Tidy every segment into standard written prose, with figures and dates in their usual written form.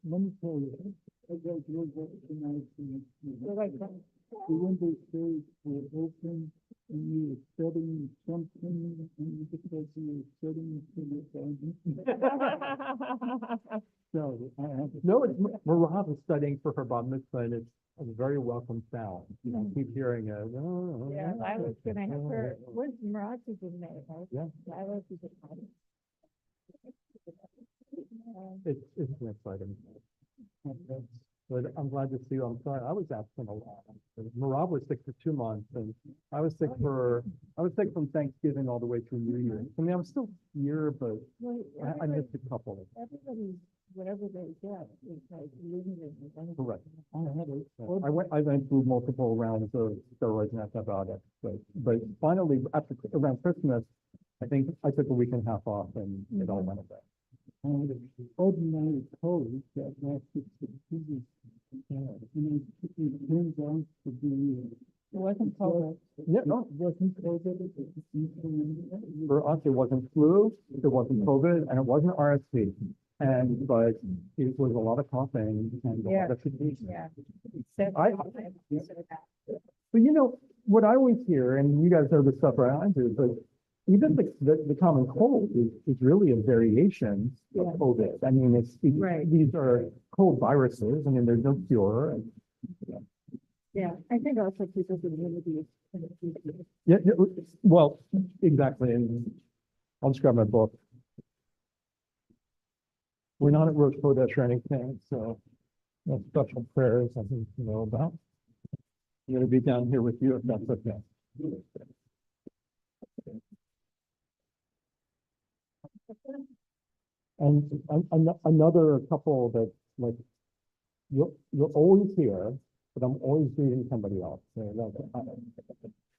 let me tell you, I got real nice the window shades were open and you were studying something and you because you were studying for the So I have No, it's Marab is studying for her bar mitzvah, and it's a very welcome sound. I keep hearing it. Yeah, I was gonna have her, what's Marachi's name, right? Yeah. I was just. It's exciting. But I'm glad to see you. I'm sorry, I was absent a lot. Marab was sick for 2 months, and I was sick from Thanksgiving all the way through New Year's. I mean, I'm still here, but I missed a couple. Everybody, whatever they get, is like living in. Correct. I went through multiple rounds of steroids and antibiotics, but finally, around Christmas, I think I took a week and a half off and it all went away. Ordinary cold that lasted for 2 weeks. And it turns out to be. It wasn't COVID. Yeah, no, It wasn't COVID. It was influenza. for us, it wasn't flu, it wasn't COVID, and it wasn't RSV. But it was a lot of coughing and a lot of fatigue. Yeah. But what I always hear, and you guys know the stuff I do, but even the common cold is really a variation of COVID. I mean, Right. these are cold viruses. I mean, there's no cure. Yeah, I think also people's immunity is. Yeah, well, exactly. And I'll just grab my book. We're not at Rosh Kodesh or anything, so no special prayers I think you know about. I'm gonna be down here with you if that's okay. And another couple that like you're always here, but I'm always reading somebody else.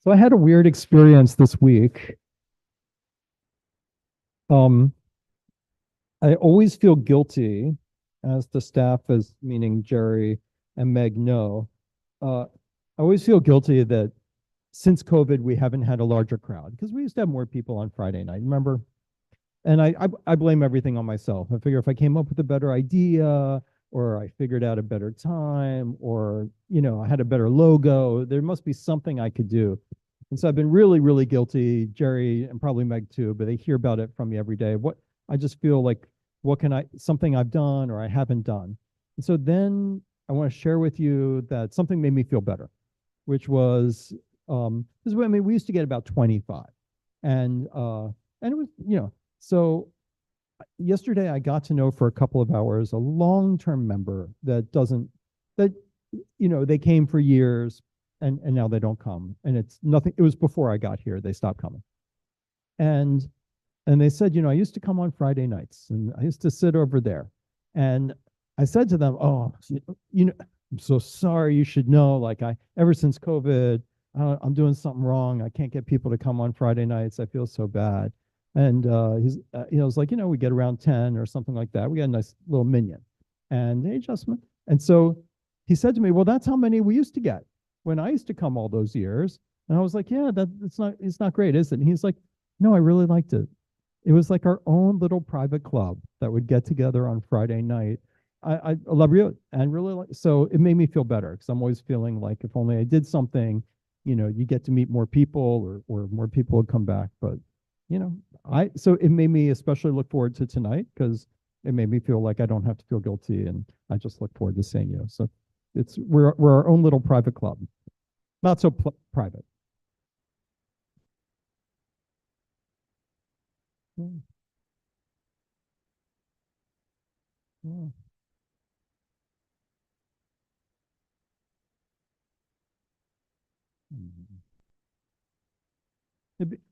So I had a weird experience this week. I always feel guilty, as the staff, as meaning Jerry and Meg know. I always feel guilty that since COVID, we haven't had a larger crowd because we used to have more people on Friday night, remember? And I blame everything on myself. I figure if I came up with a better idea, or I figured out a better time, or I had a better logo, there must be something I could do. And so I've been really, really guilty, Jerry and probably Meg too, but they hear about it from me every day. I just feel like, something I've done or I haven't done. And so then I want to share with you that something made me feel better, which was, we used to get about 25. And it was, so yesterday I got to know for a couple of hours a long-term member that they came for years and now they don't come. And it's nothing, it was before I got here, they stopped coming. And they said, I used to come on Friday nights and I used to sit over there. And I said to them, oh, I'm so sorry, you should know, like ever since COVID, I'm doing something wrong. I can't get people to come on Friday nights. I feel so bad. And he was like, we get around 10 or something like that. We got a nice little minion and the adjustment. And so he said to me, well, that's how many we used to get when I used to come all those years. And I was like, yeah, it's not great, is it? And he's like, no, I really liked it. It was like our own little private club that would get together on Friday night. I love you and really so it made me feel better because I'm always feeling like if only I did something, you get to meet more people or more people would come back. But, so it made me especially look forward to tonight because it made me feel like I don't have to feel guilty and I just look forward to seeing you. So we're our own little private club, not so private. Yeah. Yeah.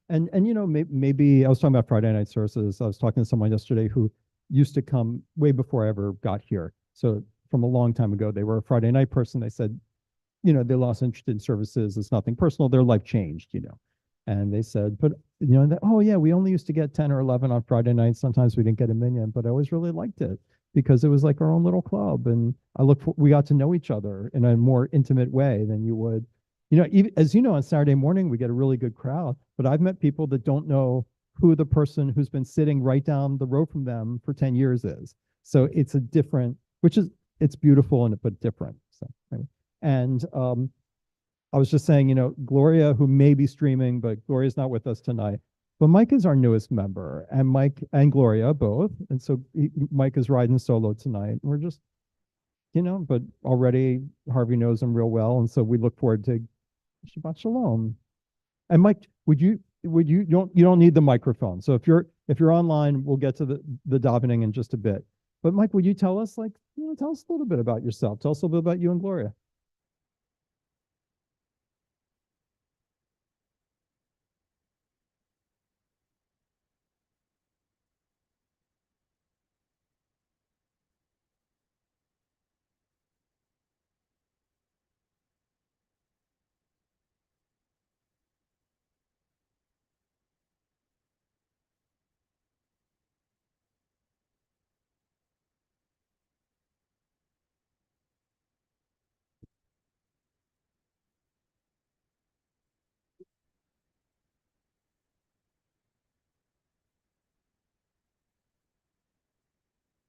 Maybe I was talking about Friday night services. I was talking to someone yesterday who used to come way before I ever got here. So from a long time ago, they were a Friday night person. They said, they lost interest in services. It's nothing personal. Their life changed, And they said, but, oh yeah, we only used to get 10 or 11 on Friday nights. Sometimes we didn't get a minion, but I always really liked it because it was like our own little club. And we got to know each other in a more intimate way than you would. Even, as you know, on Saturday morning, we get a really good crowd, but I've met people that don't know who the person who's been sitting right down the road from them for 10 years is. So it's a different, which is, it's beautiful and but different. So, anyway. And I was just saying, Gloria, who may be streaming, but Gloria's not with us tonight. But Mike is our newest member, and Mike and Gloria both. And so Mike is riding solo tonight. We're just, but already Harvey knows him real well. And so we look forward to Shabbat Shalom. And Mike, you don't need the microphone. So if you're online, we'll get to the davening in just a bit. But Mike, would you tell us tell us a little bit about yourself? Tell us a little bit about you and Gloria.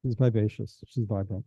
She's vivacious. She's vibrant.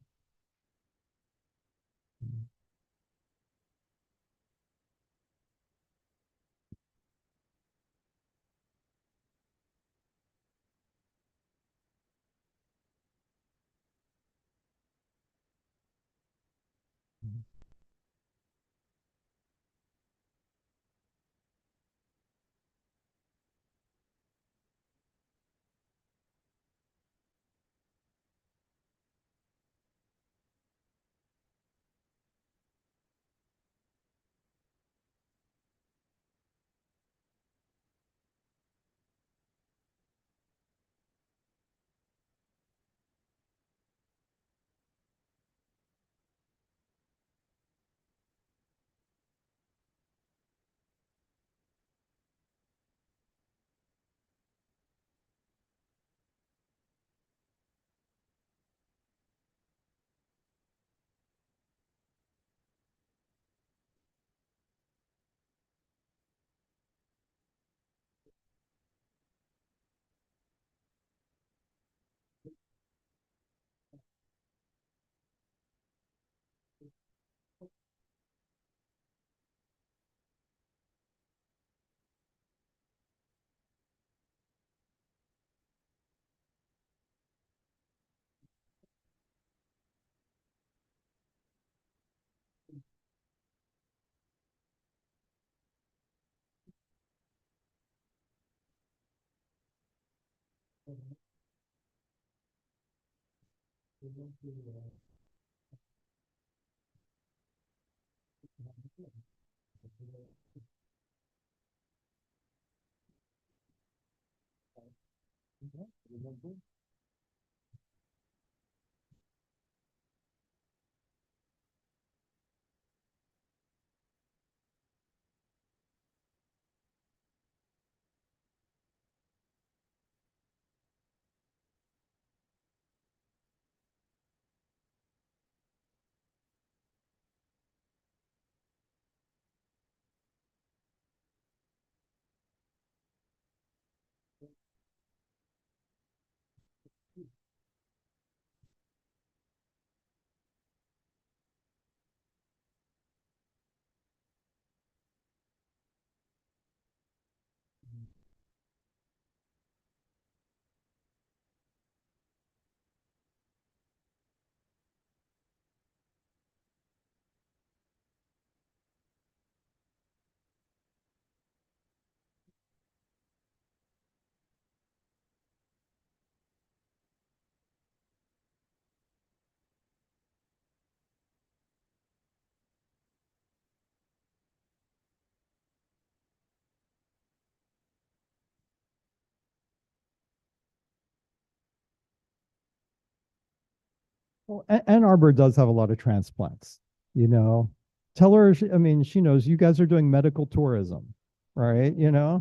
Well, Ann Arbor does have a lot of transplants, you know. Tell her, I mean, she knows you guys are doing medical tourism, right? Yeah,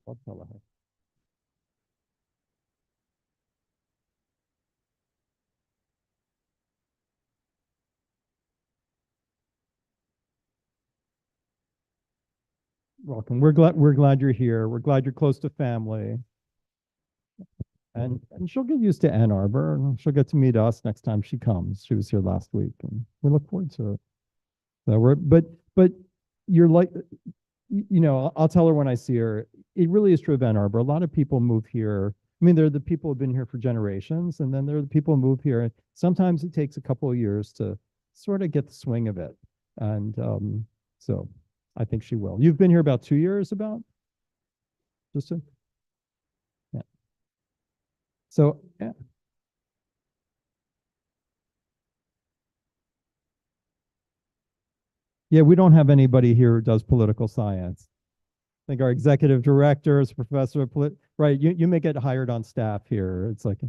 I'll tell her. welcome. We're glad you're here. We're glad you're close to family. And she'll get used to Ann Arbor, and she'll get to meet us next time she comes. She was here last week, and we look forward to it. So but you're like, I'll tell her when I see her. It really is true of Ann Arbor. A lot of people move here. I mean, there are the people who've been here for generations, and then there are the people who move here. Sometimes it takes a couple of years to sort of get the swing of it. And so I think she will. You've been here about 2 years, about? Just a, yeah. So, yeah. Yeah, we don't have anybody here who does political science. I think our executive director is a professor of right. You may get hired on staff here. It's like,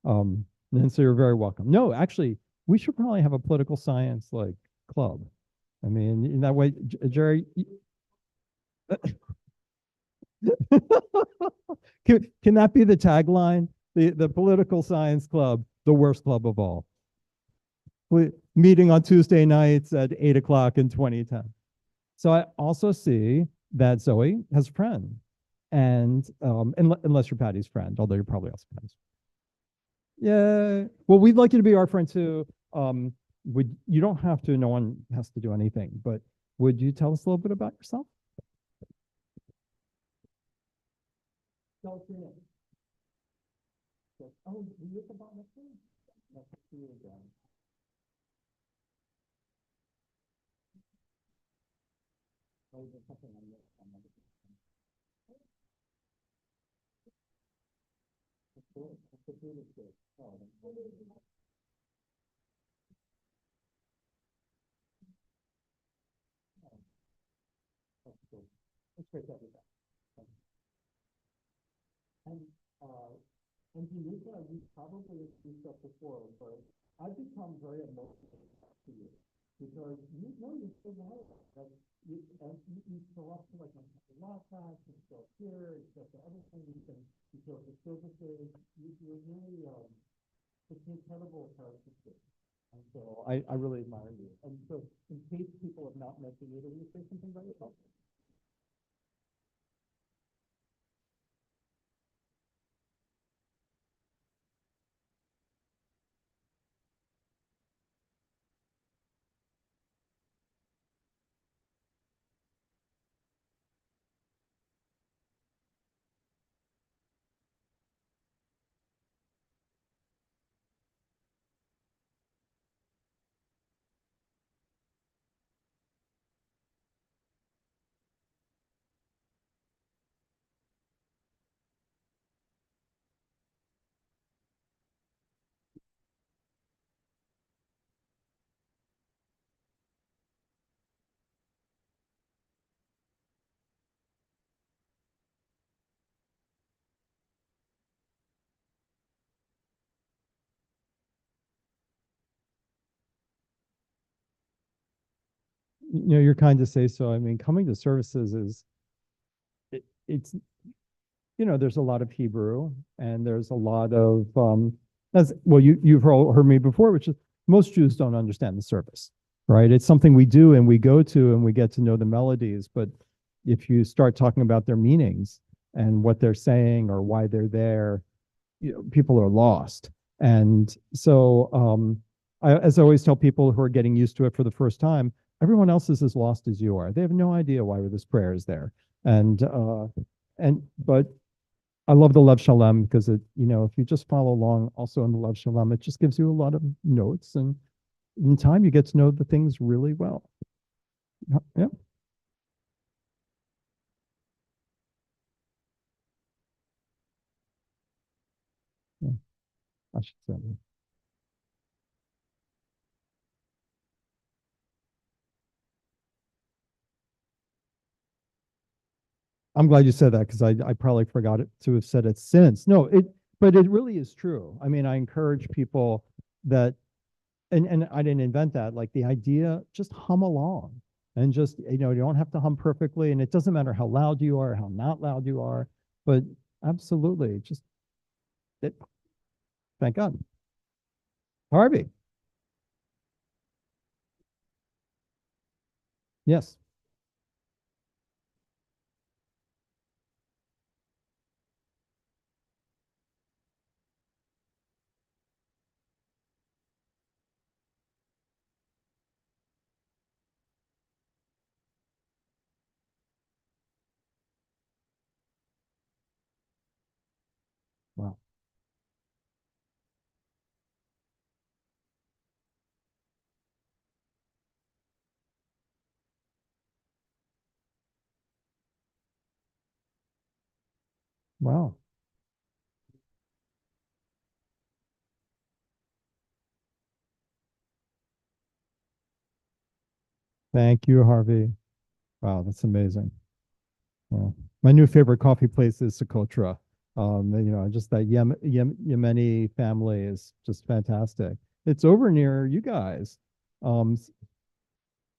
and so you're very welcome. No, actually, we should probably have a political science like club. I mean, in that way, Jerry. Can that be the tagline? The political science club, the worst club of all. Meeting on Tuesday nights at 8 o'clock in 2010. So I also see that Zoe has a friend, and unless you're Patty's friend, although you're probably also Patty's. Yeah. Well, we'd like you to be our friend too. You don't have to. No one has to do anything. But would you tell us a little bit about yourself? Tell us your name. Oh, you live about next year? Next year again. Oh, there's something on this. That's really good. Oh, that's good. It's great to have you back. And uh, and Janika, we probably have used that before, but I've become very emotional to you because you know you're so wild. Like you show up to like a lot class, you show up here, you show up to everything, you show up to services. You're really it's an incredible characteristic. And so I really admire you. And so in case people have not met you, will you say something about yourself? You're kind to say so. I mean, coming to services is it's there's a lot of Hebrew and there's a lot of as well you've heard me before, which is most Jews don't understand the service, right? It's something we do and we go to and we get to know the melodies, but if you start talking about their meanings and what they're saying or why they're there, people are lost. And so as I always tell people who are getting used to it for the first time, everyone else is as lost as you are. They have no idea why this prayer is there. But I love the Lev Shalem because if you just follow along also in the Lev Shalem, it just gives you a lot of notes, and in time you get to know the things really well. Yeah. Yeah, I should say. I'm glad you said that because I probably forgot it to have said it since. No, but it really is true. I mean, I encourage people that, and I didn't invent that, like the idea, just hum along and just, you don't have to hum perfectly. And it doesn't matter how loud you are, how not loud you are, but absolutely just it. Thank God. Harvey. Yes. Wow. Thank you, Harvey. Wow, that's amazing. Yeah. My new favorite coffee place is Socotra. Just that Yemeni family is just fantastic. It's over near you guys. Um,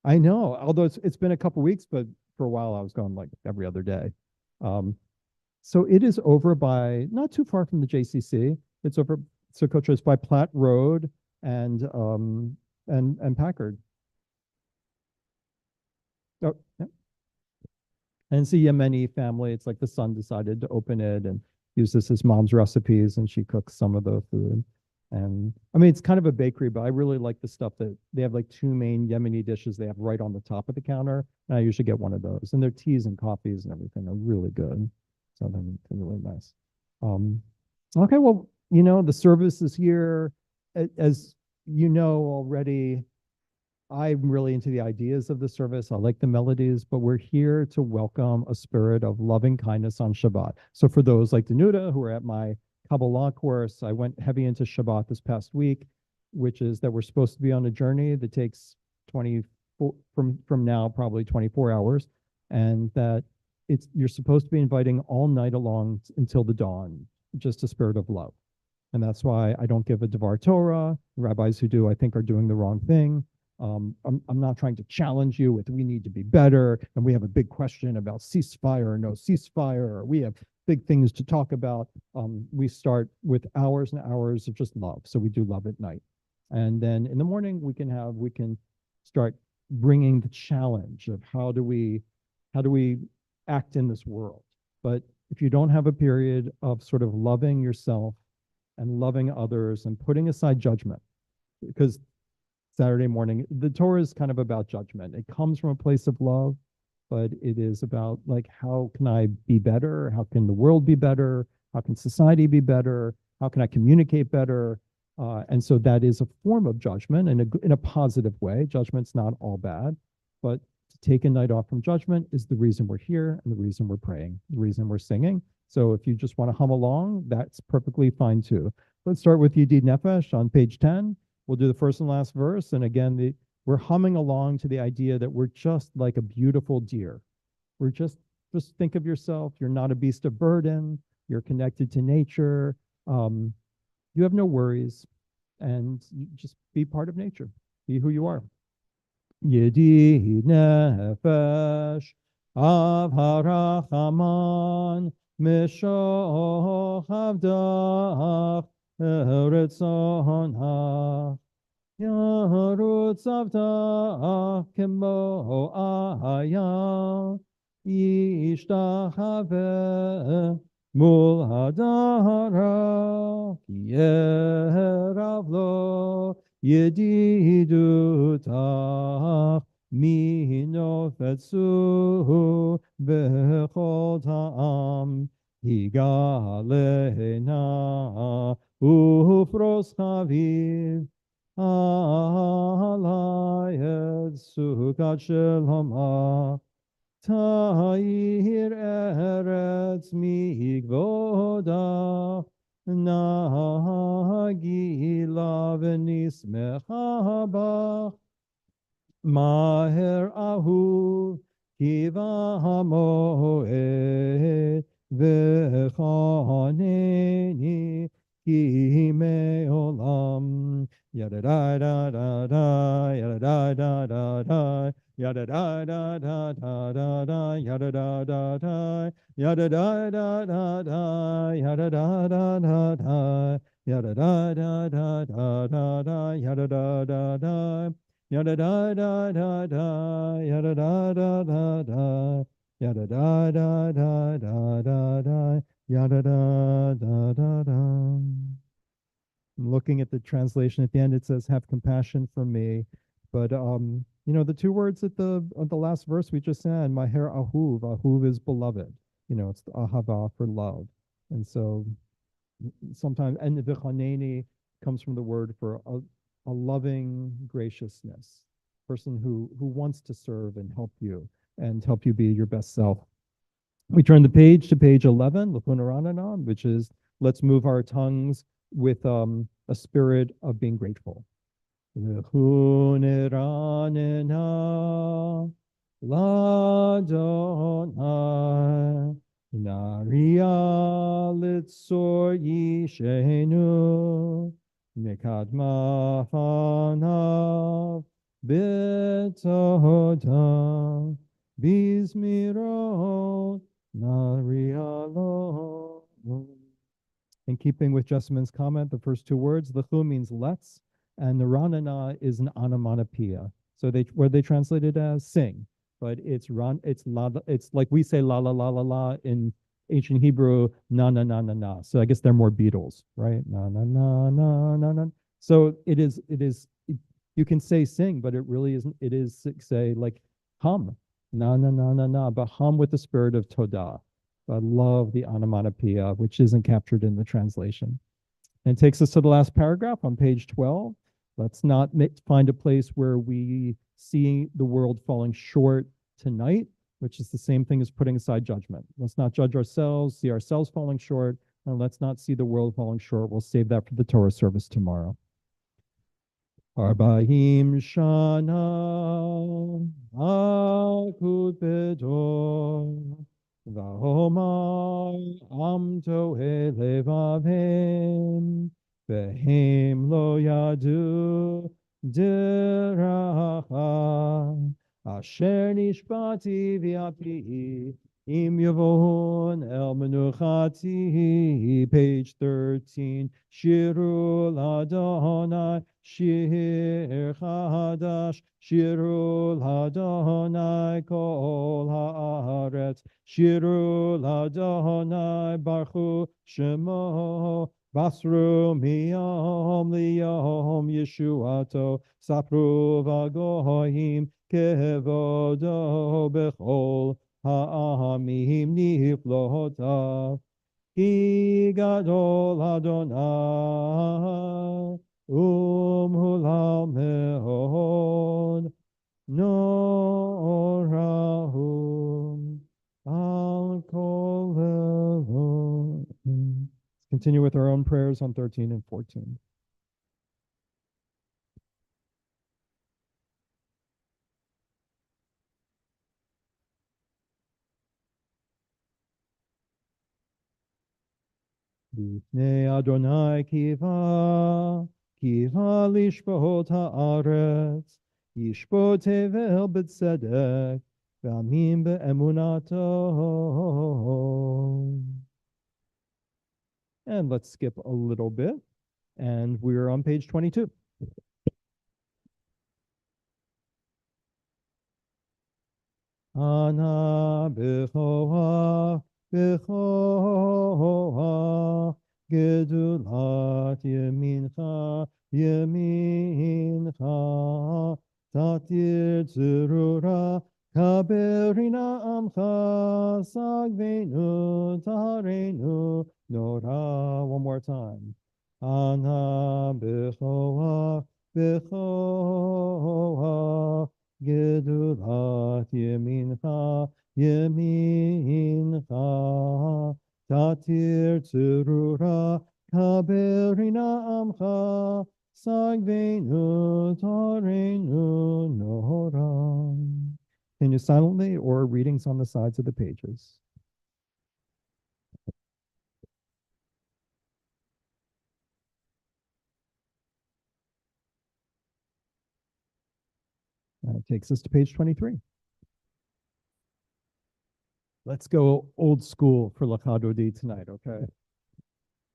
I know, although it's been a couple weeks, but for a while I was going like every other day. Um, so it is over by not too far from the JCC. It's over Socotra. It's by Platt Road and Packard. Oh, yeah. And it's a Yemeni family. It's like the son decided to open it and use this as mom's recipes, and she cooks some of the food. And I mean, it's kind of a bakery, but I really like the stuff that they have like two main Yemeni dishes they have right on the top of the counter. And I usually get one of those. And their teas and coffees and everything are really good. So they're really nice. Um, okay, well, the service is here. As you know already, I'm really into the ideas of the service. I like the melodies, but we're here to welcome a spirit of loving kindness on Shabbat. So for those like Danuta who are at my Kabbalat course, I went heavy into Shabbat this past week, which is that we're supposed to be on a journey that takes 24 from now probably 24 hours, and that you're supposed to be inviting all night along until the dawn, just a spirit of love. And that's why I don't give a Devar Torah. Rabbis who do, I think, are doing the wrong thing. I'm not trying to challenge you with we need to be better and we have a big question about ceasefire or no ceasefire, or we have big things to talk about. We start with hours and hours of just love. So we do love at night. And then in the morning we can start bringing the challenge of how do we act in this world. But if you don't have a period of sort of loving yourself and loving others and putting aside judgment, because Saturday morning, the Torah is kind of about judgment. It comes from a place of love, but it is about like, how can I be better? How can the world be better? How can society be better? How can I communicate better? And so that is a form of judgment in a positive way. Judgment's not all bad, but to take a night off from judgment is the reason we're here and the reason we're praying, the reason we're singing. So if you just want to hum along, that's perfectly fine too. Let's start with Yedid Nefesh on page 10. We'll do the first and last verse. And again, we're humming along to the idea that we're just like a beautiful deer. We're just think of yourself. You're not a beast of burden. You're connected to nature. You have no worries. And you just be part of nature. Be who you are. Yedid nefesh av harachaman mishoch avdach eretzonach yarutz avdach kemo aya yishtachaveh mul hadara yerav lo yedidutach minofetzu bechol ta'am higalena ufros chaviv alayet sukat shelomah Ta'ir eretz migvodach Nagila v'nismecha bach Maher ahuv kiva hamoed v'chaneni ki me'olam Yada da da da da, yada da da da da, yada da da da da da da, yada da da da, yada da da da da, yada da da da da, yada da da da da da da, yada da da da, yada da da da da, yada da da da da, yada da da da da da da, yada da da da da. Looking at the translation at the end, it says, "Have compassion for me." But the two words at the last verse we just said, "Maher ahuv." Ahuv is beloved. It's the ahava for love, and so sometimes and v'chaneni comes from the word for a loving graciousness, person who wants to serve and help you be your best self. We turn the page to page 11, Lapunaranana, which is let's move our tongues with a spirit of being grateful. Lapunaranana, Ladonai, Naria Litzor Yishenu, Nikadma Hanav, Bitohodam, Bismiro, Narialo. In keeping with Jessamyn's comment, the first two words, Lechu means let's, and the Ranana is an onomatopoeia. So where they translate it as sing, but it's it's like we say la la la la la in ancient Hebrew, na na na na na. So I guess they're more Beatles, right? Na na na na na na. So you can say sing, but it really isn't. It is say like hum, na na na na na, but hum with the spirit of Todah. I love the onomatopoeia, which isn't captured in the translation. And it takes us to the last paragraph on page 12. Let's not find a place where we see the world falling short tonight, which is the same thing as putting aside judgment. Let's not judge ourselves, see ourselves falling short, and let's not see the world falling short. We'll save that for the Torah service tomorrow. Arba'im Shana Akut Bedor V'Homar Am Tohe Levavim V'Hem Lo Yadu Deracha Asher Nishbati V'Api Im Yavon El Menuchati, page 13. Shirul Adonai, Shir Chadash, Shirul Adonai, Kol Haaretz, Shirul Adonai, Baruch Shemo, Basru Miyom Liyom Yeshuato, Sapru Vagoyim, Kevodo Bechol, Ha'amim niflotav, Ki gadol Adonai, Hulal me'od, Norahum, al kol elon. Let's continue with our own prayers on 13 and 14. B'nei Adonai kiva, kiva lishpot haaretz, yishpot tevel b'tzedek, v'amim be'emunato. And let's skip a little bit, and we're on page 22. Ana b'choah, b'choah, gedulat yemincha, yemincha, tatir tzurura, kaberina amcha, sagvenu, taharenu, nora. One more time. Ana b'choah, b'choah, gedulat yemincha, yemincha, tatir tzurura, kaberina amcha, sagvenu, tarenu, nora. Continue silently or readings on the sides of the pages. That takes us to page 23. Let's go old school for Lecha Dodi tonight, okay?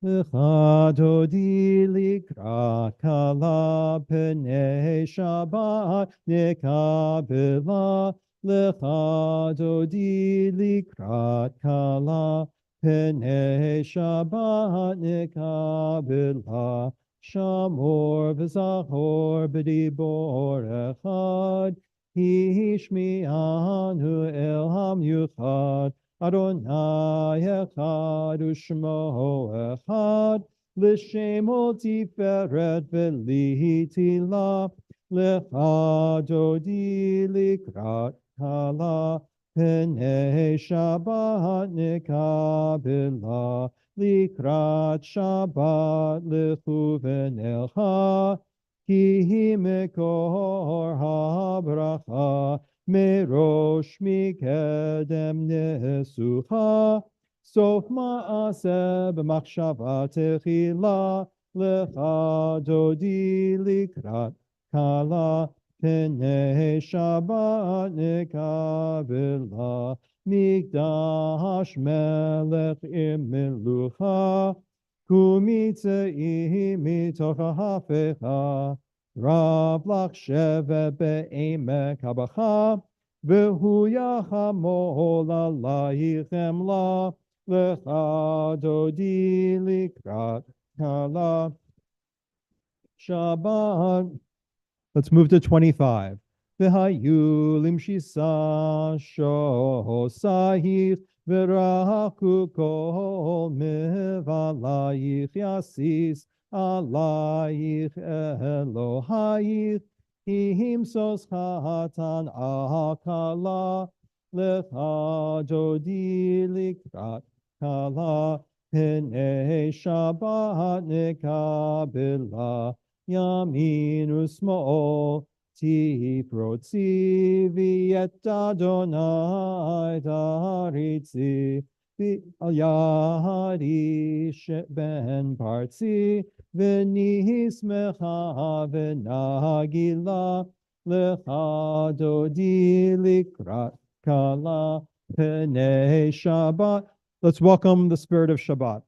Lecha Dodi likrat kala p'nei Shabbat nekabela. Lecha Dodi likrat kala p'nei Shabbat nekabela. Shamor v'zachor b'dibor echad, Hishmi'anu el hamyuchad, Adonai echad u'shmo echad, L'shem ol tiferet v'lihitila, Lecha Dodi likrat kala Pnei Shabbat nikabela, likrat Shabbat lechuven elcha, ki hi mekor habracha, merosh mikedem nesucha, sof ma'aseh b'machshava techila, lecha dodi likrat kala, Pnei Shabbat nikabela, Migdash melech imilucha, Kumitzei mitoch hafecha, Rav lach shevet be'emek habacha, V'hu yachamol alayich emla, Lecha dodi likrat kala. Shabbat. Let's move to 25. V'hayu limshisa shosahich v'raku kol mivalayich yasis alayich Elohayich himsos hatan akala lecha dodi likrat kala pnei Shabbat nikabela Yamin usmo ti protzi viet Adonai daritzi vi al yahari ben partzi v'nis mecha v'nagila lecha dodi likrat kala pnei Shabbat. Let's welcome the spirit of Shabbat.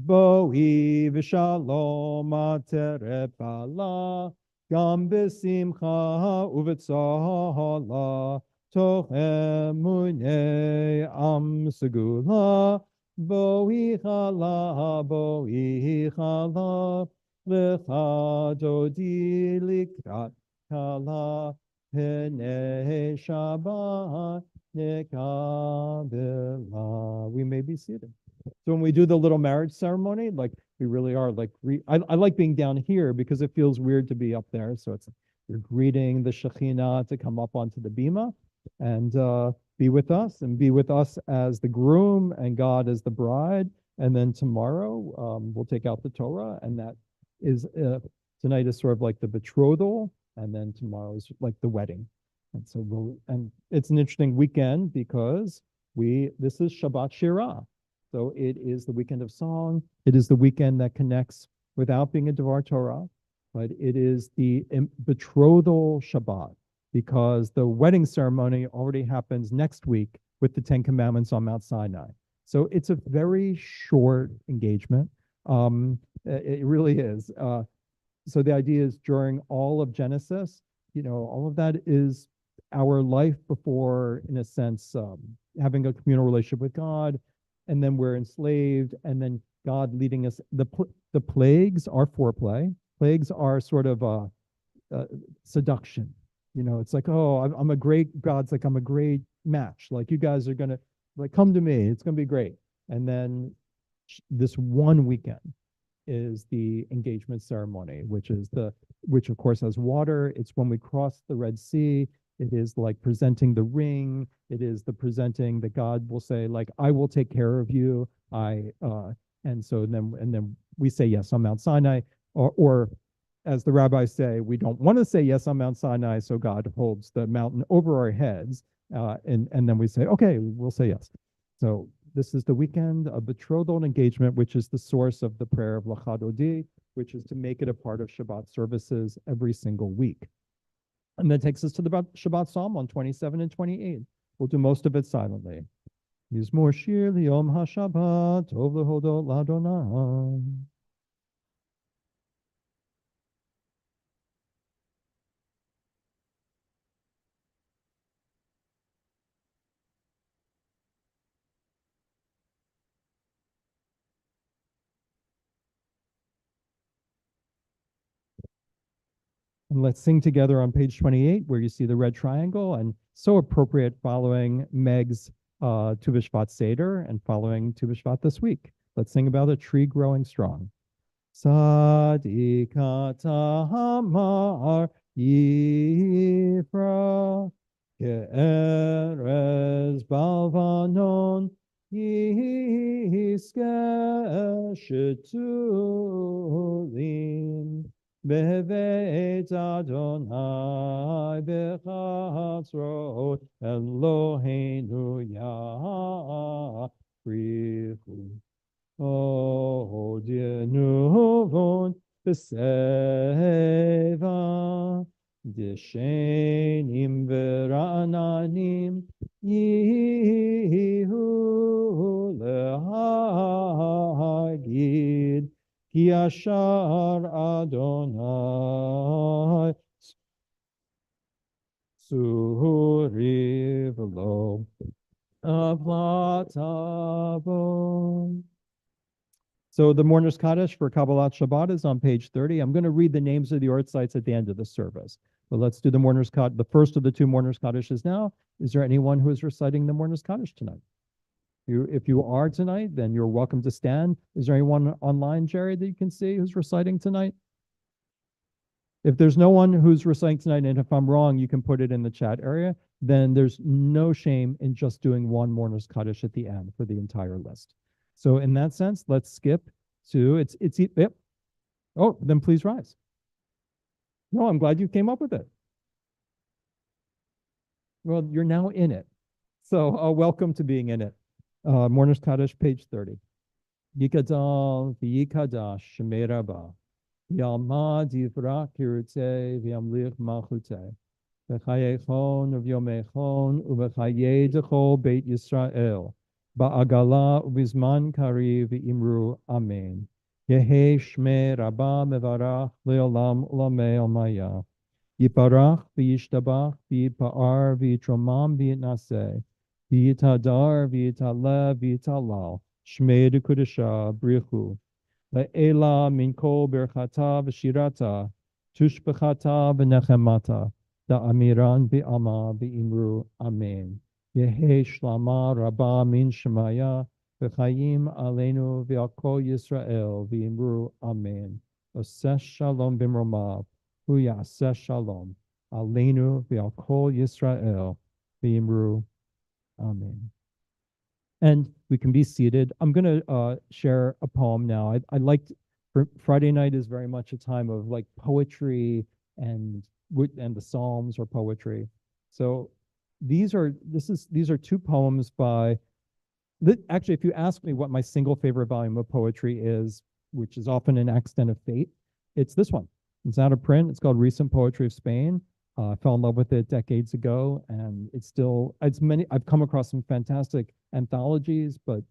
Bohi v'shalom aterepala, gam b'simcha uvetzala, toch emunei am segula, bohi chala, lecha dodi likrat kala, pnei Shabbat nekabela. We may be seated. So when we do the little marriage ceremony, like we really are like, I like being down here because it feels weird to be up there. So it's you're greeting the Shekhinah to come up onto the bima and be with us as the groom and God as the bride. And then tomorrow we'll take out the Torah, and that is tonight is sort of like the betrothal, and then tomorrow is like the wedding. And so and it's an interesting weekend because this is Shabbat Shirah. So it is the weekend of song. It is the weekend that connects without being a Devar Torah, but it is the betrothal Shabbat because the wedding ceremony already happens next week with the Ten Commandments on Mount Sinai. So it's a very short engagement. It really is. So the idea is during all of Genesis, all of that is our life before, in a sense, having a communal relationship with God, and then we're enslaved, and then God leading us. The plagues are foreplay. Plagues are sort of seduction. It's like, oh, I'm a great, God's like, I'm a great match. Like, you guys are gonna, like, come to me. It's gonna be great. And then this one weekend is the engagement ceremony, which of course has water. It's when we cross the Red Sea. It is like presenting the ring. It is the presenting that God will say, like, I will take care of you. And then we say yes on Mount Sinai, or as the rabbis say, we don't want to say yes on Mount Sinai, so God holds the mountain over our heads, and then we say, okay, we'll say yes. So this is the weekend of betrothal and engagement, which is the source of the prayer of Lecha Dodi, which is to make it a part of Shabbat services every single week. And that takes us to the Shabbat Psalm on 27 and 28. We'll do most of it silently. Mizmor shir liyom haShabbat, tov lehodot l'Adonai. And let's sing together on page 28, where you see the red triangle, and so appropriate following Meg's Tu B'Shvat Seder and following Tu B'Shvat this week. Let's sing about a tree growing strong. Sadika tamar yifra Ke'erez balvanon yiske shetulim bevet Adonai bechatzrot Eloheinu yaprichu. Odinuvon beseva Dishenim verananim yihu lehagid ki ashar Adonai suri v'lo avlatavo. So the Mourner's Kaddish for Kabbalat Shabbat is on page 30. I'm going to read the names of the Ort sites at the end of the service. But let's do the Mourner's Kaddish, the first of the two Mourner's Kaddishes now. Is there anyone who is reciting the Mourner's Kaddish tonight? If you are tonight, then you're welcome to stand. Is there anyone online, Jerry, that you can see who's reciting tonight? If there's no one who's reciting tonight, and if I'm wrong, you can put it in the chat area, then there's no shame in just doing one Mourner's Kaddish at the end for the entire list. So in that sense, let's skip to, yep. Oh, then please rise. No, I'm glad you came up with it. Well, you're now in it. So welcome to being in it. Mourner's Kaddish, page 30. Yikadal v'yikadash shemei rabba, v'yalma divra kirute v'yamlich malchute, v'chayechon v'yomechon u'v'chayei dechol beit Yisrael, ba'agala u'bizman kari v'imru amen. Yehe shmei rabba mevarach le'olam u'lamei almaya. Yiparach v'yishtabach v'yipa'ar v'yitromam v'yitnaseh. V'yitadar v'yitalev v'yitalal. Shmei dekudesha brichu. Le'ela min kol berchata v'shirata. Tushbechata v'nechemata. Da'amiran v'ama v'imru amen. Yehe shlama rabba min shemaya. V'chayim aleinu v'akol Yisrael v'imru amen. Oseh shalom b'mromav. Hu ya'aseh shalom. Aleinu v'akol Yisrael v'imru amen. And we can be seated. I'm going to share a poem now. I liked, Friday night is very much a time of like poetry and the Psalms or poetry. So these are two poems by, actually, if you ask me what my single favorite volume of poetry is, which is often an accident of fate, it's this one. It's out of print. It's called Recent Poetry of Spain. I fell in love with it decades ago, and I've come across some fantastic anthologies, but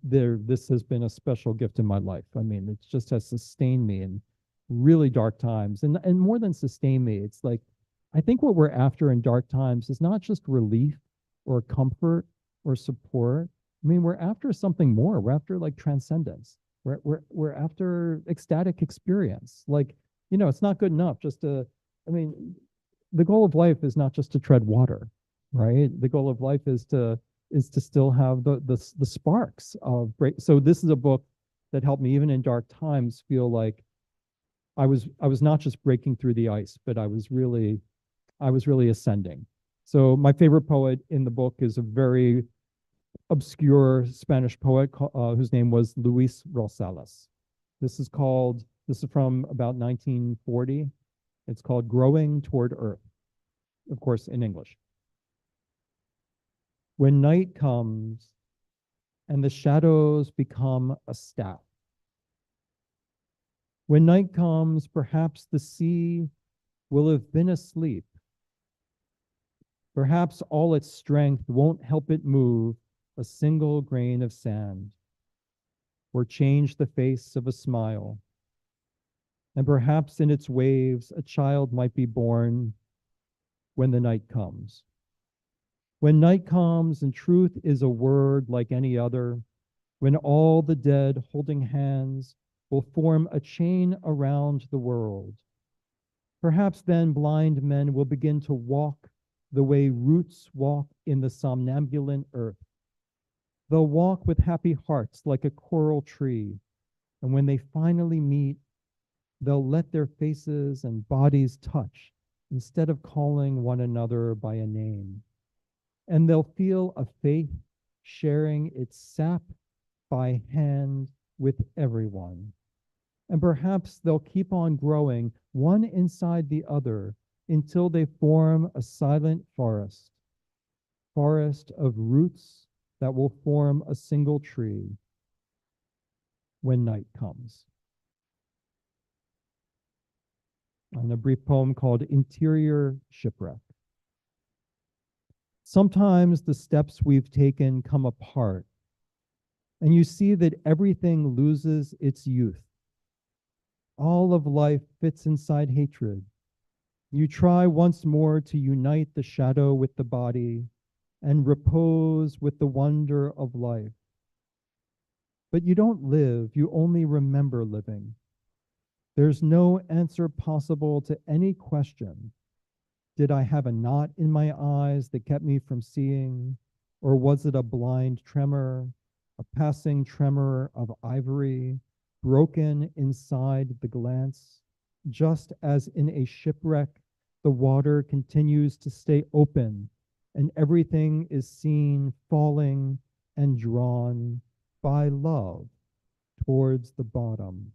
this has been a special gift in my life. I mean, it just has sustained me in really dark times. And more than sustain me, it's like, I think what we're after in dark times is not just relief or comfort or support. I mean, we're after something more. We're after like transcendence. We're after ecstatic experience. Like, it's not good enough just to, the goal of life is not just to tread water, right? The goal of life is to still have the sparks of break. So this is a book that helped me even in dark times feel like I was not just breaking through the ice, but I was really ascending. So my favorite poet in the book is a very obscure Spanish poet whose name was Luis Rosales. This is from about 1940. It's called Growing Toward Earth, of course, in English. When night comes and the shadows become a staff. When night comes, perhaps the sea will have been asleep. Perhaps all its strength won't help it move a single grain of sand or change the face of a smile. And perhaps in its waves, a child might be born when the night comes. When night comes and truth is a word like any other, when all the dead holding hands will form a chain around the world, perhaps then blind men will begin to walk the way roots walk in the somnambulant earth. They'll walk with happy hearts like a coral tree, and when they finally meet, they'll let their faces and bodies touch instead of calling one another by a name. And they'll feel a faith sharing its sap by hand with everyone. And perhaps they'll keep on growing one inside the other until they form a silent forest of roots that will form a single tree when night comes. And a brief poem called Interior Shipwreck. Sometimes the steps we've taken come apart, and you see that everything loses its youth. All of life fits inside hatred. You try once more to unite the shadow with the body and repose with the wonder of life. But you don't live, you only remember living. There's no answer possible to any question. Did I have a knot in my eyes that kept me from seeing? Or was it a blind tremor, a passing tremor of ivory, broken inside the glance? Just as in a shipwreck, the water continues to stay open and everything is seen falling and drawn by love towards the bottom,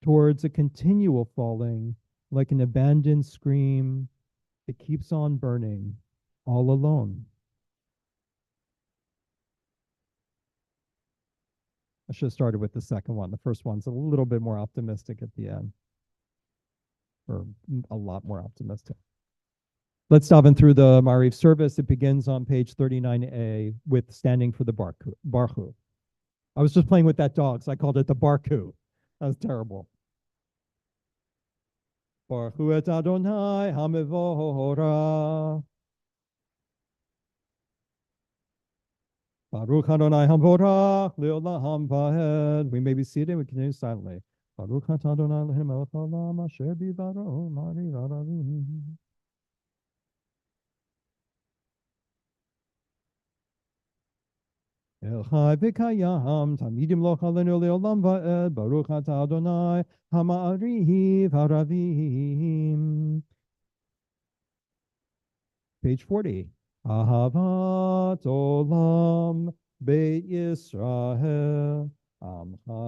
towards a continual falling like an abandoned scream that keeps on burning all alone. I should have started with the second one. The first one's a little bit more optimistic at the end, or a lot more optimistic. Let's dive in through the Ma'ariv service. It begins on page 39a with standing for the Barhu. I was just playing with that dog, so I called it the Barku. That was terrible. Baruch et Adonai hamevora. Baruch Adonai hamvorach leolam vahed. We may be seated. We continue silently. Baruch et Adonai Elohim melech haolam asher bidbaro ma'ariv aravim. El Chai v'Kayam Tamidim Lo Chalenu Leolam Va'ed Baruch Ata Adonai Hama'ariv Haravim. Page 40. Ahavat Olam Beit Yisrael Amcha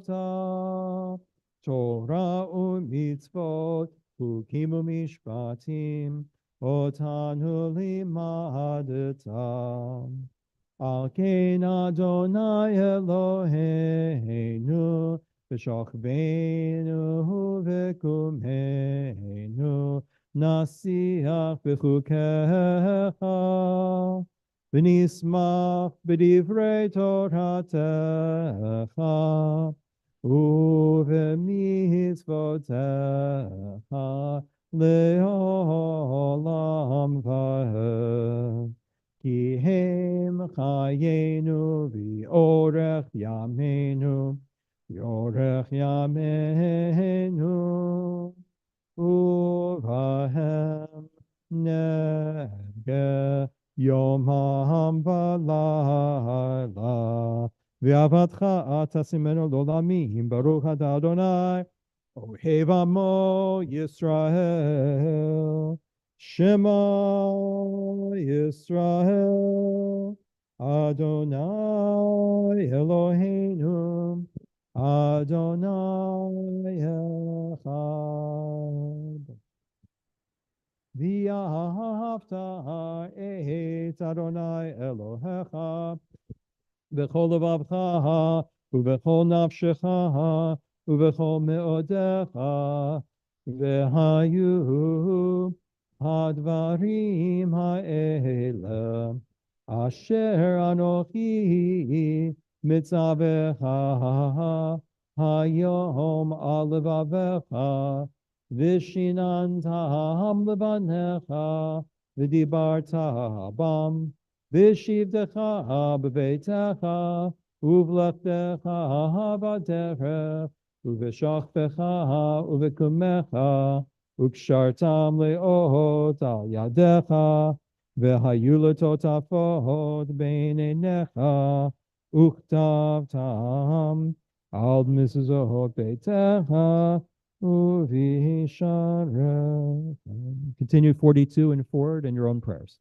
Ahavta Torah u'mitzvot Hukim u'mishpatim Otanu limadeta Al kein Adonai Eloheinu V'shachbeinu v'kumeinu Nasiach b'chukecha V'nismach b'divrei Toratecha U'v'mitzvotecha Le'olam va'ed Ki hem chayenu v'orech yameinu V'orech yameinu Uvahem nege yomam v'layla V'avatcha tasimenu l'olamim Baruch Ata Adonai Ohev Amo Yisrael, Shema Yisrael, Adonai Eloheinu, Adonai Echad. V'ahavta et Adonai Elohecha, B'chol levavcha, u'b'chol nafshecha, Uvechol meodecha, vehayu hadvarim ha'ele, asher anochi mitzavecha, hayom alevavecha, vishinantam levanecha, v'dibarta bam, v'shivdecha b'beitecha, uvlechtecha b'derech, Uveshachpecha, uvekumecha, ukshartam leot al yadecha, vehayulatot afot beinenecha, uktavtam al mizuzot beitecha, Uvisharech. Continue 42 and forward in your own prayers.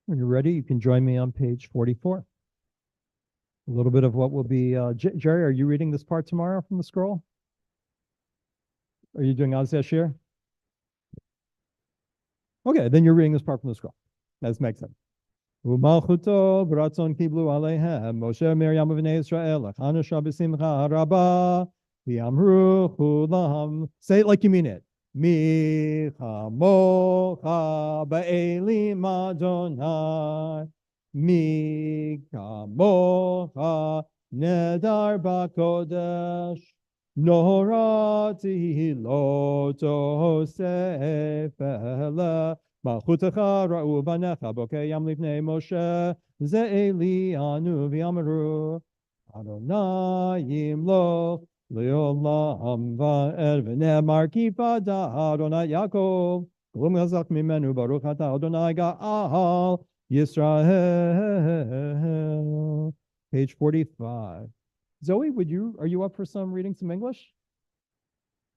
When you're ready, you can join me on page 44. A little bit of what will be, Jerry, are you reading this part tomorrow from the scroll? Are you doing Az Yashir? Okay, then you're reading this part from the scroll. That makes sense. Umalchuto b'ratzon kiblu aleihem Moshe Miriam v'nei Yisrael lechanusha b'simcha rabba v'yamru chulam. Say it like you mean it. Mi chamocha ba'elim Adonai Mi kamocha nedar b'kodesh Norati lo tosefela Malchutecha ra'u banecha bokeh yam lifnei Moshe Ze'eli anu v'yamru Adonai yimloch le'olam va'ed v'nemar kifada Adonai Yaakov Glum chazak mimenu baruch ata Adonai ga'al Yisrael. Page 45. Zoe, are you up for reading some English?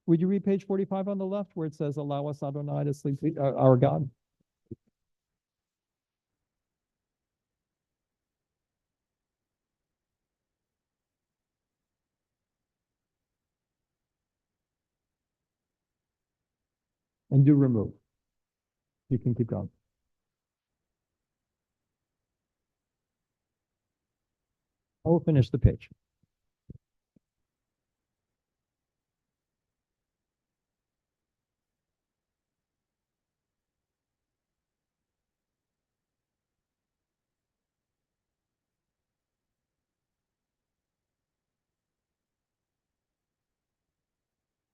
Would you read page 45 on the left where it says, allow us Adonai to sleep, our God? And do remove. You can keep going. I'll finish the page.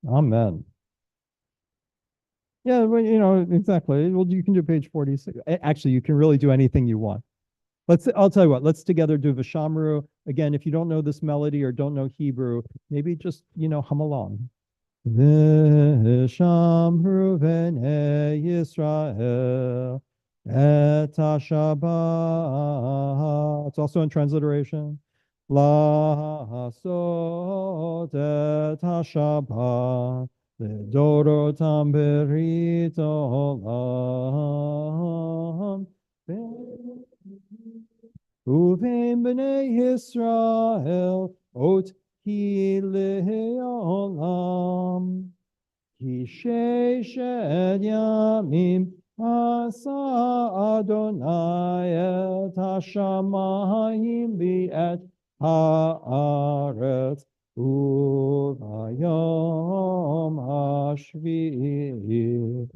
Amen. Yeah, well, exactly. Well, you can do page 46. Actually, you can really do anything you want. I'll tell you what, let's together do Vishamru. Again, if you don't know this melody or don't know Hebrew, maybe just, hum along. Vishamru v'nei Yisrael et Shabbat. It's also in transliteration. La'asot et Shabbat. Dorotam berit olam. Uvein b'nei Yisrael ot ki le'olam. Ki sheshet yamim asa Adonai et hashamayim v'et haaretz. Uvayom hashvi'i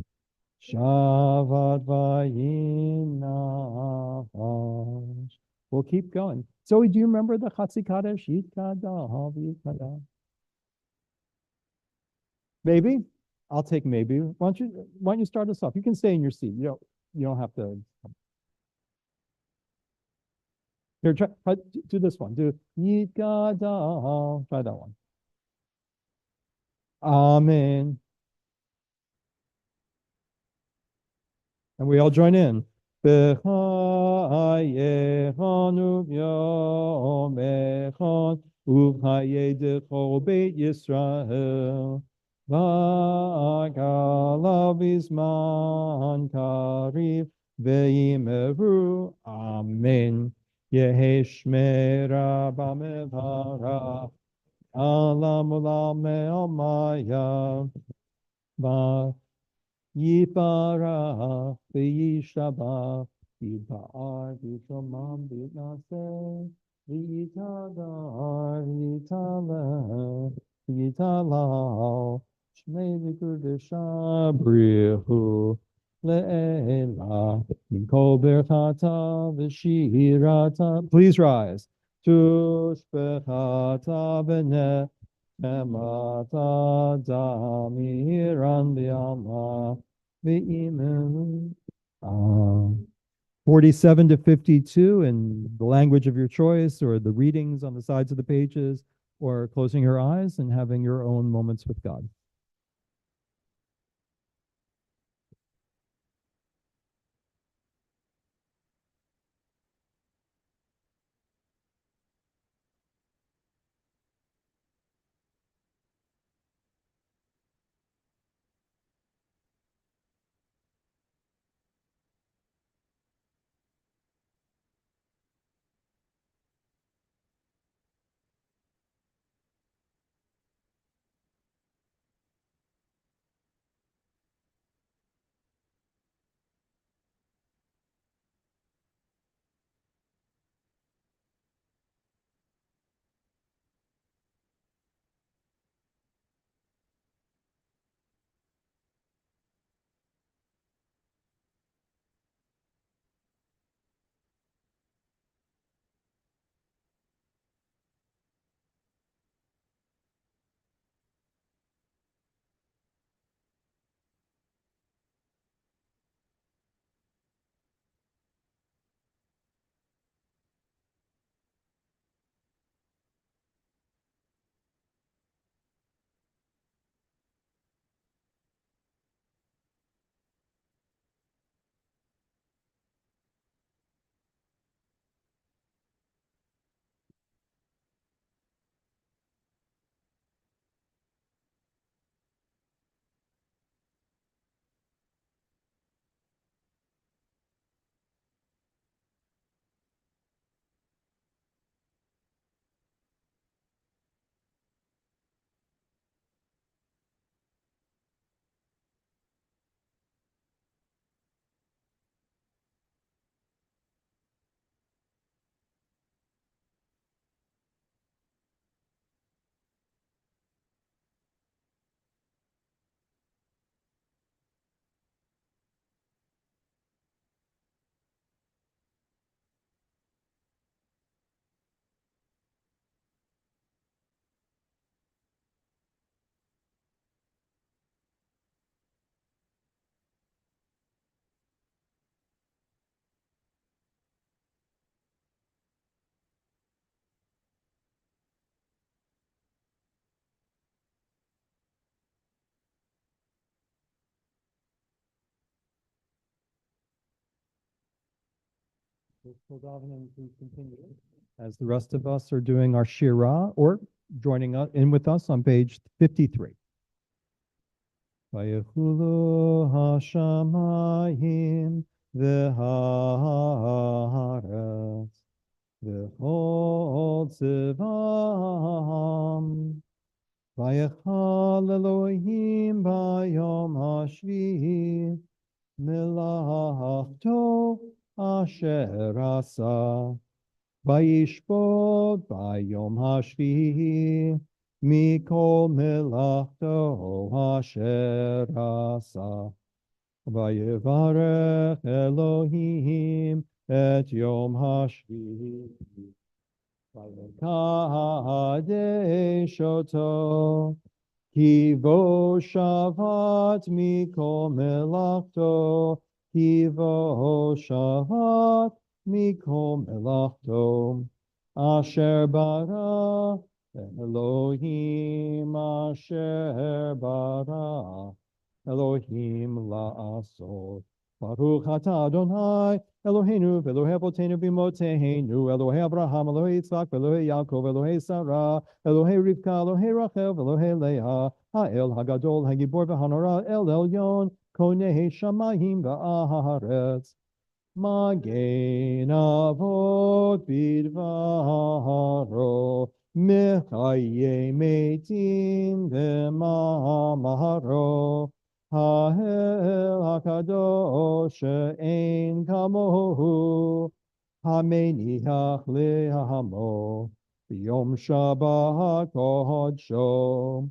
Shabbat vayinachash. We'll keep going. Zoe, do you remember the Chatzi Kadesh? Maybe? I'll take maybe. Why don't you start us off? You can stay in your seat. You don't have to. Here, try do this one. Do Yitgadal. Try that one. Amen. And we all join in. B'chayechanu b'yom echad u'b'chayedecho beit Yisrael v'agala b'zman kariv ve'yimeru. Amen. Yehi Shmera Bamevara, Alam Ulam Me'omaya, Va Yipara, V'yishaba, Yipa'ar, V'yishomam, V'yitnase, V'yitadar, V'yitala, V'yitalal, Shmei V'kudesha, Brihu, Le'ela, Mikol Berchata, V'shirata. Please rise. Tushbechata B'neh, Emata damiran bi'allah v'imen. 47 to 52 in the language of your choice, or the readings on the sides of the pages, or closing your eyes and having your own moments with God. Please continue. As the rest of us are doing our Shirah, or joining in with us on page 53. Vayechulu hashamayim v'haaretz v'chol tzivam vayechal Elohim bayom hashvi'i melachto asher asa vayishbot bayom hashvi'i Mikol melachto asher asa, vayevarech Elohim et yom hashvi'i, vayekadesh oto, ki vo shavat mikol melachto, ki vo shavat mikol melachto, asher bara Elohim asher bara Elohim la'asot. Baruch atah Adonai Eloheinu v'Elohei Avotenu b'moteinu Elohei Abraham Elohei Yitzchak v'Elohei Yaakov Elohei Sarah Elohei Rivka Elohei Rachel v'Elohei Leah Ha'el Hagadol Hagibor v'Hanora El Elyon Konei Shamayim v'Aharetz Magen Avot Bidvaro, Mechaye Metim B'Mamaro, Ha'el HaKadosh Ein Kamohu, Hameniach Le'Hamo, B'Yom Shabbat Kodsho,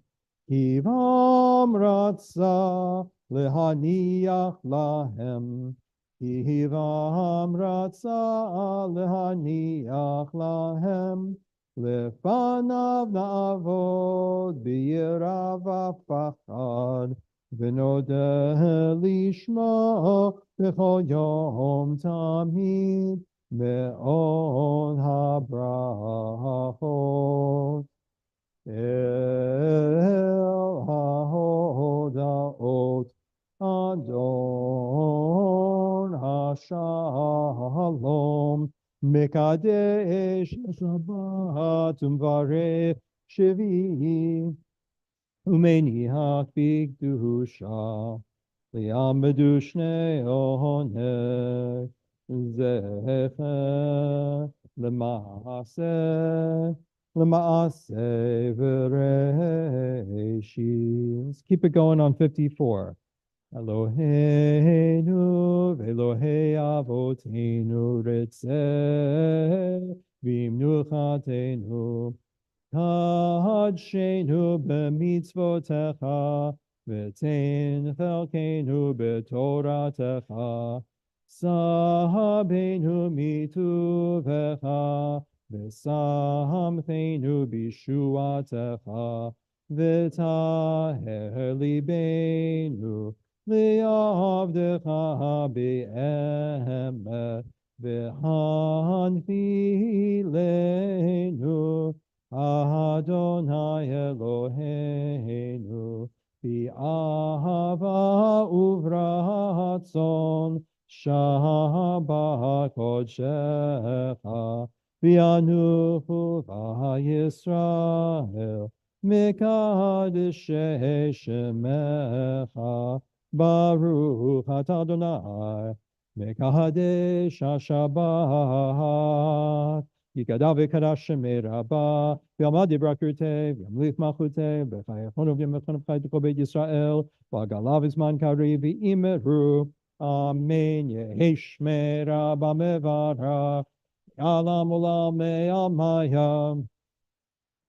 Hivam Ratza Lehaniach Lahem, Hivam Ratza Lehaniach Lahem, Lefanav Na'avod B'Yirav V'Pachad, V'nodeh Lishma B'chol Yom Tamid, Me'od HaBrachot. El HaHodaot Adon HaShalom Mekadesh Shabbat Umvarech Shevi Umeniach Bigdusha Liamedu Shnei Onek Zecher Lemaaseh Lemaaseh V'Reishis. Let's keep it going on 54. Eloheinu v'Elohei Avoteinu Ritzeh V'imnuchatenu Kadshenu b'mitzvotecha v'tein chelkeinu b'toratecha sahabenu mituvecha v'sahamteinu b'shuatecha v'taher libenu li'avdecha b'emet v'hanfilenu Adonai Eloheinu, Bi'ahava uvratzon, Shabbat kodshecha, Bi'anuchu v'Yisrael, Mikadeshei shemecha, Baruch atah Adonai, Mekadesh HaShabbat, Yikadav Kadash Shemei Rabba, V'Yamad Yibrakirte, V'Yamlich Malchute, V'Chayachonu V'Yamechonu V'Chaytiko Beit Yisrael, V'Agalav Izman Kari V'imeru, Amen. Yehesh Me Rabba Mevarach, Yalam Olam Me'amaya,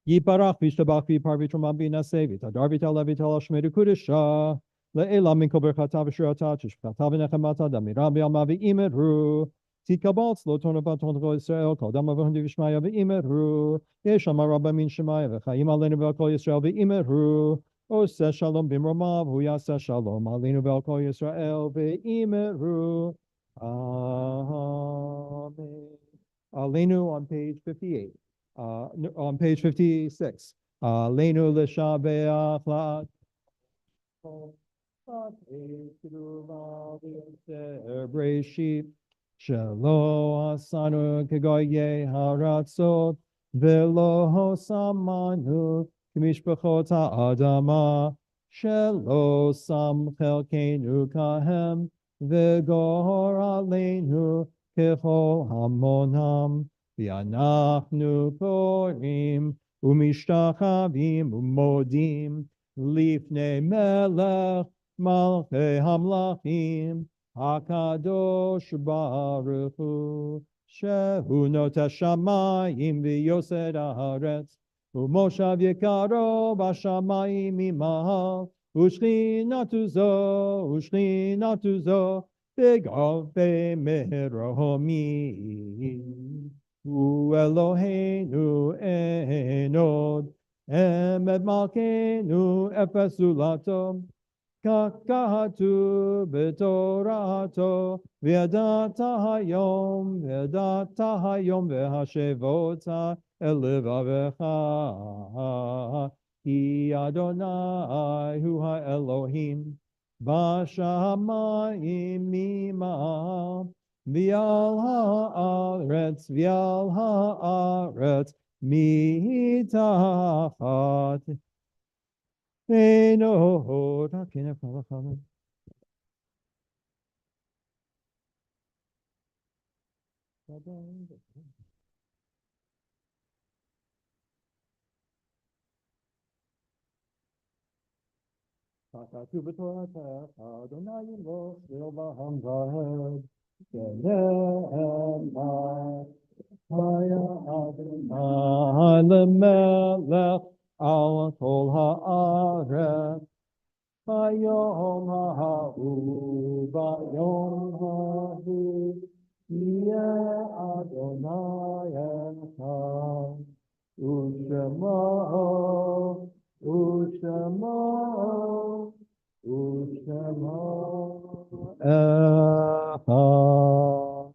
Yiparach V'Shtabach V'Yipar V'Tromam V'Naseh, V'Tadar V'Tal V'Tal Shmei Kudesha, Le'elam Min Kol Berchata V'Shirata, Tishpata V'Nechemata, Damiram V'Yama V'imeru, Tikabot, Loton Baton Israel, Kodama V'Hundi V'Shmaya V'imeru, Yeshama Rabba Min Shemaya V'Chaim Aleinu V'Kol Yisrael V'imeru, Oseh Shalom B'Mromav, Hu Yaseh Shalom Aleinu V'Kol Yisrael V'imeru. Amen. Aleinu on page 58. On page 56. Aleinu L'Shabeach La'at. Breshit. Shelo asanu kegoye haratzot velo samanu k'mishpachot ha'adama shelo sam chelkeinu kahem v'gor aleinu kechol hamonam v'anachnu korim umishtachavim umodim lifnei melech malchei hamlachim HaKadosh Baruch Hu, Shehu Noteh Shamayim V'Yosed Haaretz, U'Moshav Yekaro B'Shamayim Imahal, U'Shchinatu Zo, B'Gov B'Meromi, U'Eloheinu Enod, Emed Malkeinu Efesulato, Kakahatu betorato, V'yadata hayom v'hashevota elevavecha. Ki Adonai hu ha'Elohim, b'shamayim mima'al, v'yal ha'aretz mitachat. Eino Rakina Palachala. Haya Adonai lemelech al kol haaretz. Bayom ha'hu bayom ha'hu yeh Adonai echad. U'shemo u'shemo u'shemo echad.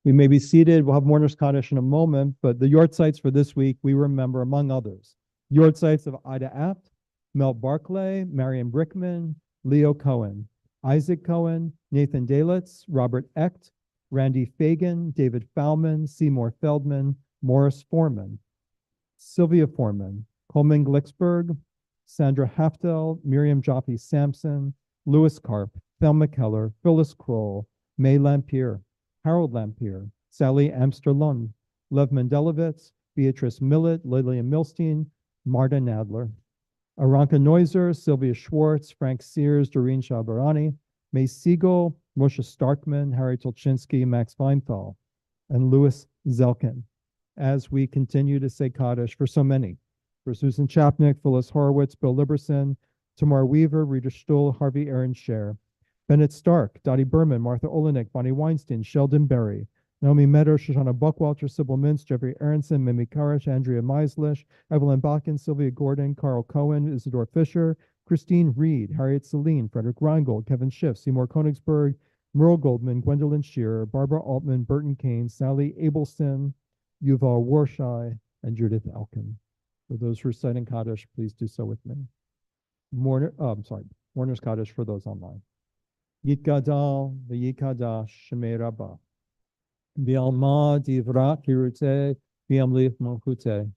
We may be seated. We'll have Mourner's Kaddish in a moment, but the Yortzites for this week, we remember, among others, Yortzites of Ida Apt, Mel Barclay, Marion Brickman, Leo Cohen, Isaac Cohen, Nathan Dalitz, Robert Echt, Randy Fagan, David Fowman, Seymour Feldman, Morris Foreman, Sylvia Foreman, Coleman Glicksberg, Sandra Haftel, Miriam Jaffe Sampson, Louis Karp, Thelma Keller, Phyllis Kroll, May Lampier, Harold Lampier, Sally Amster-Lund, Lev Mendelovitz, Beatrice Millett, Lillian Milstein, Marta Nadler, Aranka Neuser, Sylvia Schwartz, Frank Sears, Doreen Shabarani, May Siegel, Moshe Starkman, Harry Tolchinsky, Max Weinthal, and Louis Zelkin, as we continue to say Kaddish for so many, for Susan Chapnick, Phyllis Horowitz, Bill Liberson, Tamar Weaver, Rita Stuhl, Harvey Aaron Scher, Bennett Stark, Dottie Berman, Martha Olenek, Bonnie Weinstein, Sheldon Berry, Naomi Meadow, Shoshana Buckwalter, Sybil Mintz, Jeffrey Aronson, Mimi Karish, Andrea Meislish, Evelyn Bakken, Sylvia Gordon, Carl Cohen, Isidore Fisher, Christine Reed, Harriet Celine, Frederick Reingold, Kevin Schiff, Seymour Konigsberg, Merle Goldman, Gwendolyn Shearer, Barbara Altman, Burton Kane, Sally Abelson, Yuval Warshai, and Judith Elkin. For those who are reciting Kaddish, please do so with me. Mourner's Kaddish for those online. Yitgadal v'yikadash Shemei Rabbah. V'alma divra kirute v'amlith malchute.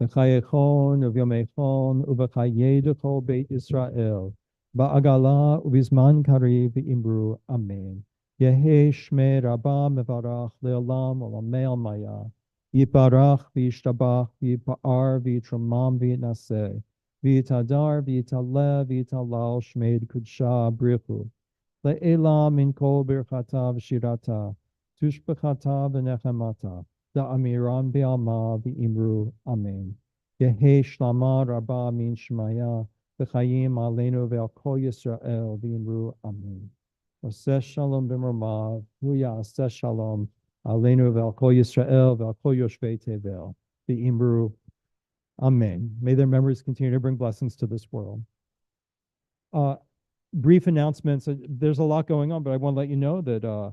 V'chayechon uv'yomechon uv'chayei d'chol Beit Yisrael. Ba'agala uv'izman kari v'imru amen. Yehi Shmei Rabbah mevarach le'olam olamei almaya. Yiparach v'yishtabach v'yipa'ar v'yitramam v'yitnaseh. V'yitadar v'yitaleh v'yitalal Shmei Kudsha brichu. Le'ela min kol birchata v'shirata, tushbechata v'nechemata, da'amiran be'alma v'imru amen. Yehi shlama rabba min shmaya, v'chayim aleinu ve'al kol Yisrael v'imru amen. Oseh shalom b'mramav, huya oseh shalom, aleinu ve'al kol Yisrael ve'al kol yoshvei tevel, v'imru amen. May their memories continue to bring blessings to this world. Brief announcements. There's a lot going on, but I want to let you know that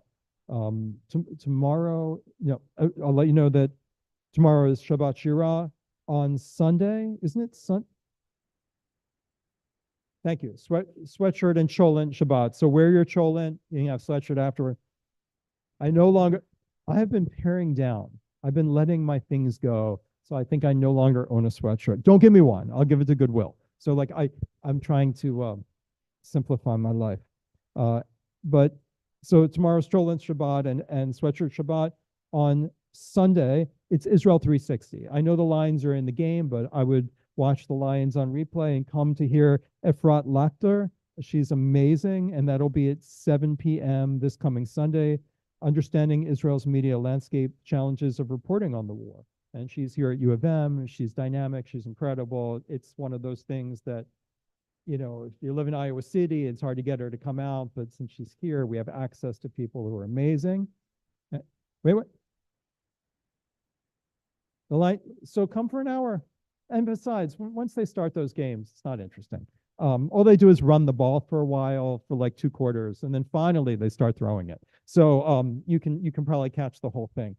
tomorrow, I'll let you know that tomorrow is Shabbat Shirah. On Sunday, isn't it? Thank you. Sweatshirt and cholent Shabbat. So wear your cholent. You can have sweatshirt afterward. I have been paring down. I've been letting my things go. So I think I no longer own a sweatshirt. Don't give me one. I'll give it to Goodwill. So like I'm trying to simplify my life. But so tomorrow's cholent Shabbat and sweatshirt Shabbat. On Sunday, it's Israel 360. I know the Lions are in the game, but I would watch the Lions on replay and come to hear Efrat Lachter. She's amazing, and that'll be at 7 p.m. this coming Sunday, understanding Israel's media landscape challenges of reporting on the war. And she's here at U of M. She's dynamic. She's incredible. It's one of those things that, if you live in Iowa City, it's hard to get her to come out. But since she's here, we have access to people who are amazing. Wait. So come for an hour. And besides, once they start those games, it's not interesting. All they do is run the ball for a while, for like 2 quarters, and then finally they start throwing it. So you can probably catch the whole thing.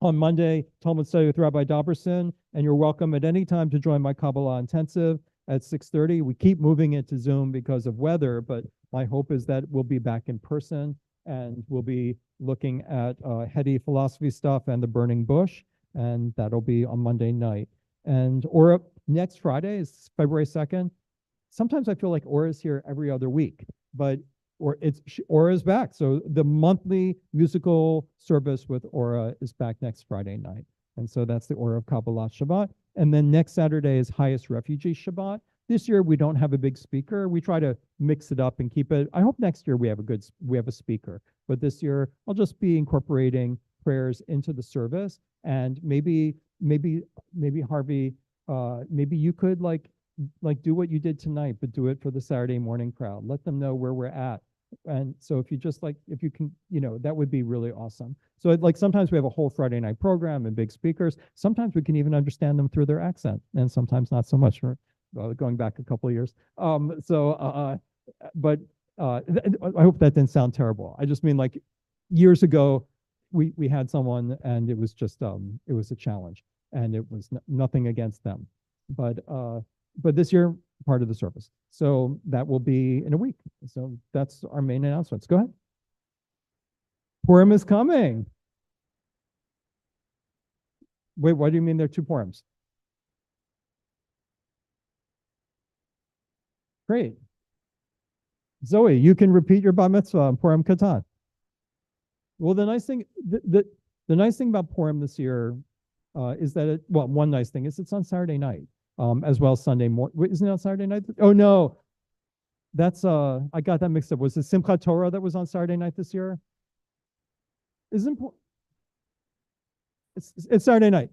On Monday, Talmud study with Rabbi Doberson, and you're welcome at any time to join my Kabbalah intensive at 6:30. We keep moving it to Zoom because of weather, but my hope is that we'll be back in person, and we'll be looking at heady philosophy stuff and the burning bush, and that'll be on Monday night. And Ora next Friday is February 2nd. Sometimes I feel like Ora is here every other week, but Aura is back. So the monthly musical service with Aura is back next Friday night. And so that's the Aura of Kabbalat Shabbat. And then next Saturday is Highest Refugee Shabbat. This year we don't have a big speaker. We try to mix it up and keep it. I hope next year we have a speaker. But this year I'll just be incorporating prayers into the service. And maybe Harvey, maybe you could like do what you did tonight, but do it for the Saturday morning crowd. Let them know where we're at. And so if you just if you can, that would be really awesome. So sometimes we have a whole Friday night program and big speakers. Sometimes we can even understand them through their accent, and sometimes not so much. Going back a couple of years. But I hope that didn't sound terrible. I just mean years ago, we had someone and it was just it was a challenge, and it was nothing against them, but this year part of the service. So that will be in a week. So that's our main announcements. Go ahead. Purim is coming. Wait, what do you mean there are two Purims? Great. Zoe, you can repeat your bar mitzvah on Purim Katan. Well, the nice thing about Purim this year is that one nice thing is it's on Saturday night, as well as Sunday morning. Isn't it on Saturday night? Oh no, that's I got that mixed up. Was it Simchat Torah that was on Saturday night this year? Isn't it's Saturday night?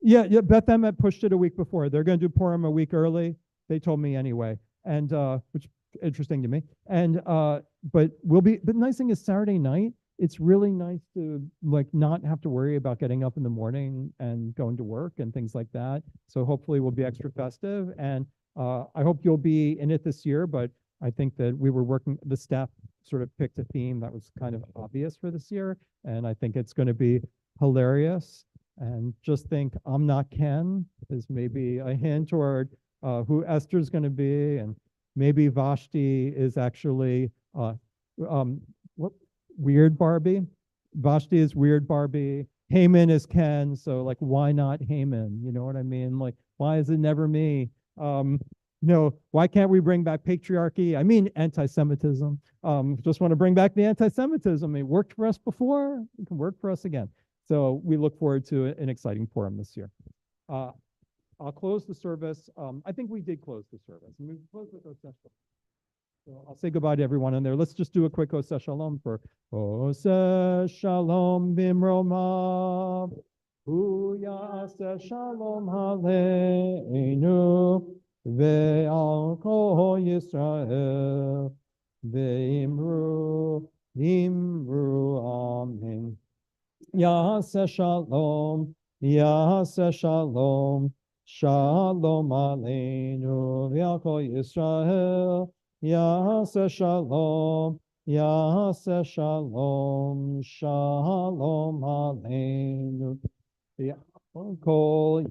Yeah, Beth Emet pushed it a week before. They're going to do Purim a week early. They told me anyway, and which interesting to me. And but the nice thing is Saturday night. It's really nice to not have to worry about getting up in the morning and going to work and things like that. So hopefully we'll be extra festive, and I hope you'll be in it this year. But I think that the staff sort of picked a theme that was kind of obvious for this year, and I think it's going to be hilarious. And just think, I'm not Ken is maybe a hint toward who Esther's going to be, and maybe Vashti is actually what weird Barbie. Vashti is weird Barbie. Haman is Ken, so why not Haman? You know what I mean? Why is it never me? Why can't we bring back patriarchy? I mean anti-Semitism. Just want to bring back the anti-Semitism. It worked for us before. It can work for us again. So we look forward to an exciting Purim this year. I'll close the service. I think we did close the service. We closed with Oseh Shalom. So I'll say goodbye to everyone in there. Let's just do a quick Oseh Shalom for Oseh Shalom Bimromav. Hu Yaseh Shalom Aleinu ve'al kol Yisrael ve'imru Amen. Yaseh Shalom, Yaseh Shalom, Shalom Aleinu ve'al kol Yisrael. Yaseh Shalom, Yaseh Shalom, Shalom Aleinu ve'al kol